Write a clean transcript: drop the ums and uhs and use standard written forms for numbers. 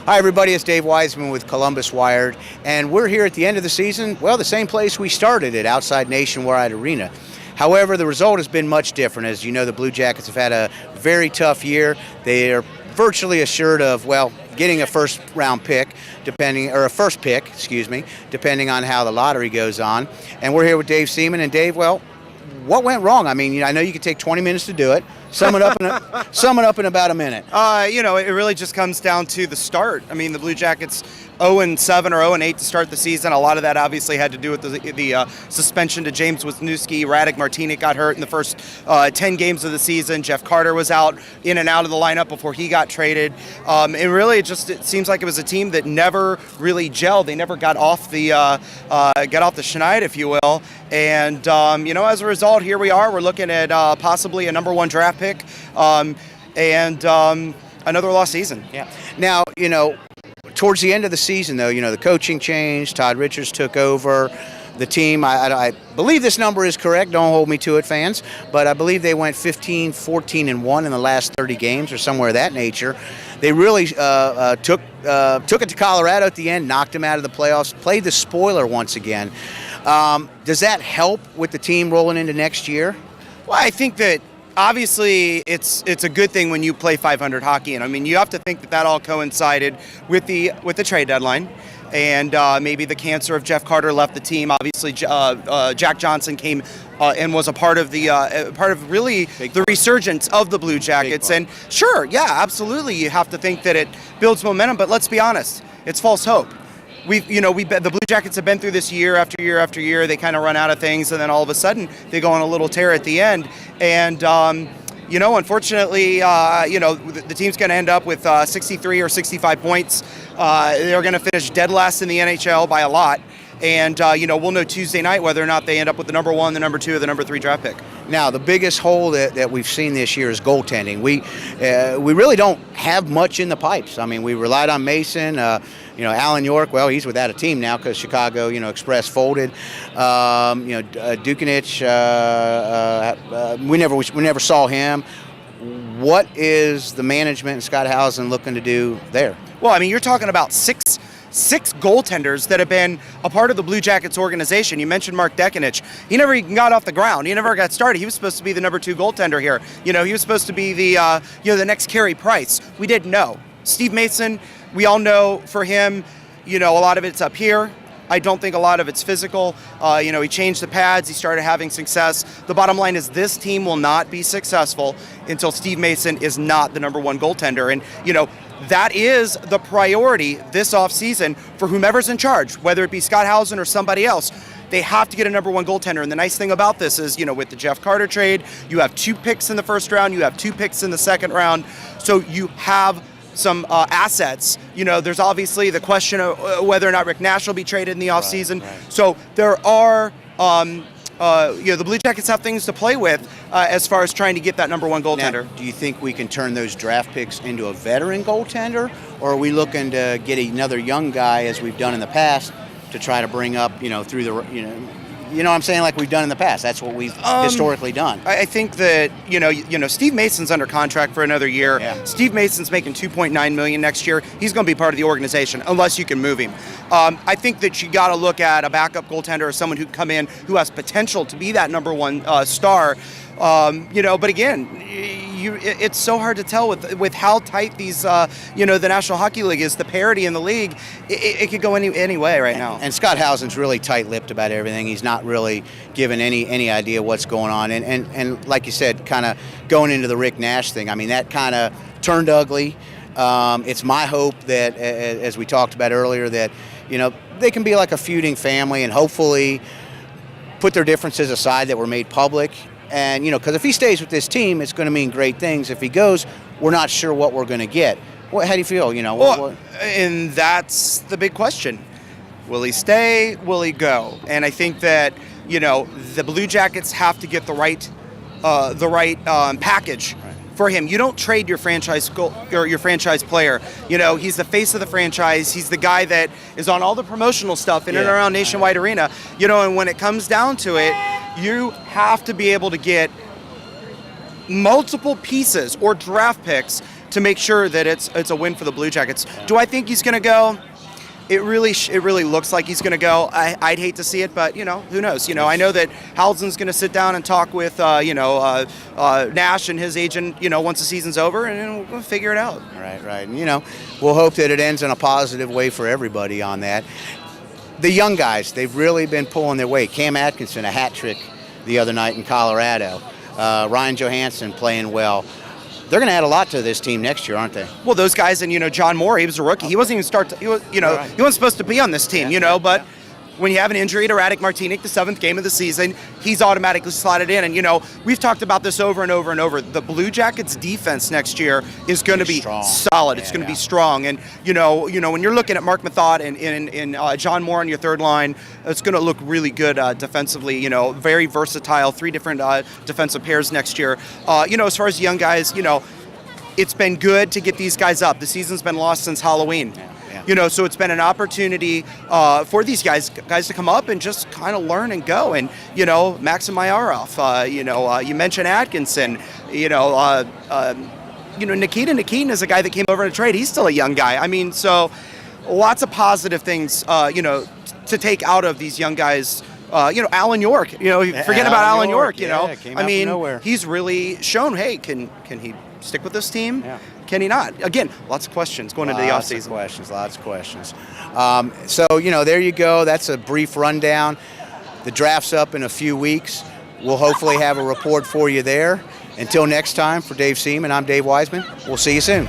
Hi, everybody. It's Dave Wiseman with Columbus Wired, and we're here at the end of the season. Well, the same place we started at, outside Nationwide Arena. However, the result has been much different. As you know, the Blue Jackets have had a very tough year. They are virtually assured of, well, getting a first pick, depending on how the lottery goes on. And we're here with Dave Seaman. And Dave, well, what went wrong? I mean, I know you could take 20 minutes to do it. Sum it up in about a minute. It really just comes down to the start. I mean, the Blue Jackets 0-7 or 0-8 to start the season. A lot of that obviously had to do with the suspension to James Wisniewski. Radek Martinic got hurt in the first 10 games of the season. Jeff Carter was out, in and out of the lineup before he got traded. And really, it seems like it was a team that never really gelled. They never got off the schneid, if you will. And as a result, here we are. We're looking at possibly a number one draft pick and another lost season. Yeah. Now, towards the end of the season, though, the coaching changed. Todd Richards took over the team. I believe this number is correct. Don't hold me to it, fans. But I believe they went 15-14-1 in the last 30 games or somewhere of that nature. They really took it to Colorado at the end, knocked them out of the playoffs, played the spoiler once again. Does that help with the team rolling into next year? Well, I think that obviously it's a good thing when you play 500 hockey, and I mean you have to think that all coincided with the trade deadline, and maybe the cancer of Jeff Carter left the team. Obviously, Jack Johnson came and was a part of the resurgence of the Blue Jackets. And sure, yeah, absolutely, you have to think that it builds momentum. But let's be honest, it's false hope. The Blue Jackets have been through this year after year after year. They kind of run out of things, and then all of a sudden they go on a little tear at the end. And unfortunately, the team's going to end up with 63 or 65 points. They're going to finish dead last in the NHL by a lot. And, we'll know Tuesday night whether or not they end up with the number one, the number two, or the number three draft pick. Now, the biggest hole that we've seen this year is goaltending. We really don't have much in the pipes. I mean, we relied on Mason. Alan York, well, he's without a team now because Chicago, Express folded. Dukanich, we never saw him. What is the management and Scott Howson looking to do there? Well, I mean, you're talking about six goaltenders that have been a part of the Blue Jackets organization. You mentioned Mark Dekanich. He never even got off the ground. He never got started. He was supposed to be the number two goaltender here. He was supposed to be the next Carey Price. We didn't know. Steve Mason, we all know for him, a lot of it's up here. I don't think a lot of it's physical. He changed the pads. He started having success. The bottom line is this team will not be successful until Steve Mason is not the number one goaltender. And, that is the priority this offseason for whomever's in charge, whether it be Scott Howson or somebody else. They have to get a number one goaltender. And the nice thing about this is, with the Jeff Carter trade, you have 2 picks in the first round. You have 2 picks in the second round. So you have some assets. There's obviously the question of whether or not Rick Nash will be traded in the offseason. Right. So there are, the Blue Jackets have things to play with as far as trying to get that number one goaltender. Now, do you think we can turn those draft picks into a veteran goaltender, or are we looking to get another young guy, as we've done in the past, to try to bring up, through the, what I'm saying, like we've done in the past? That's what we've historically done. I think that, Steve Mason's under contract for another year. Yeah. Steve Mason's making $2.9 million next year. He's going to be part of the organization unless you can move him. I think that you got to look at a backup goaltender or someone who can come in who has potential to be that number one star. But again, it's so hard to tell with how tight these, the National Hockey League is, the parity in the league. It could go any way right now. And Scott Howson's really tight-lipped about everything. He's not really given any idea what's going on. And like you said, kind of going into the Rick Nash thing, I mean, that kind of turned ugly. It's my hope that, as we talked about earlier, that, they can be like a feuding family and hopefully put their differences aside that were made public. And, because if he stays with this team, it's going to mean great things. If he goes, we're not sure what we're going to get. How do you feel? And that's the big question. Will he stay? Will he go? And I think that, the Blue Jackets have to get the right package for him. You don't trade your franchise or your franchise player. He's the face of the franchise. He's the guy that is on all the promotional stuff in and around Nationwide Arena. And when it comes down to it, you have to be able to get multiple pieces or draft picks to make sure that it's a win for the Blue Jackets. Do I think he's going to go? It really looks like he's going to go. I'd hate to see it, but who knows? I know that Halzen's going to sit down and talk with Nash and his agent. Once the season's over, and we'll figure it out. Right. And we'll hope that it ends in a positive way for everybody on that. The young guys, they've really been pulling their weight. Cam Atkinson, a hat trick the other night in Colorado. Ryan Johansson playing well. They're going to add a lot to this team next year, aren't they? Well, those guys, and John Moore, he was a rookie. He wasn't even he wasn't supposed to be on this team, but when you have an injury to Radek Martinic, the 7th game of the season, he's automatically slotted in. And we've talked about this over and over and over. The Blue Jackets defense next year is going to be solid. It's going to be strong. And when you're looking at Mark Mathot and John Moore on your third line, it's going to look really good defensively. Very versatile, 3 different defensive pairs next year. As far as young guys, it's been good to get these guys up. The season's been lost since Halloween. So it's been an opportunity for these guys to come up and just kind of learn and go. And, Maxim Mayarov, you mentioned Atkinson, Nikita Nikitin is a guy that came over in a trade. He's still a young guy. I mean, so lots of positive things, to take out of these young guys. Alan York, forget about Alan York, came out from nowhere. He's really shown, hey, can he stick with this team? Yeah. Can he not? Again, lots of questions going into the offseason. Lots of questions. So, there you go. That's a brief rundown. The draft's up in a few weeks. We'll hopefully have a report for you there. Until next time, for Dave Seaman, I'm Dave Wiseman. We'll see you soon.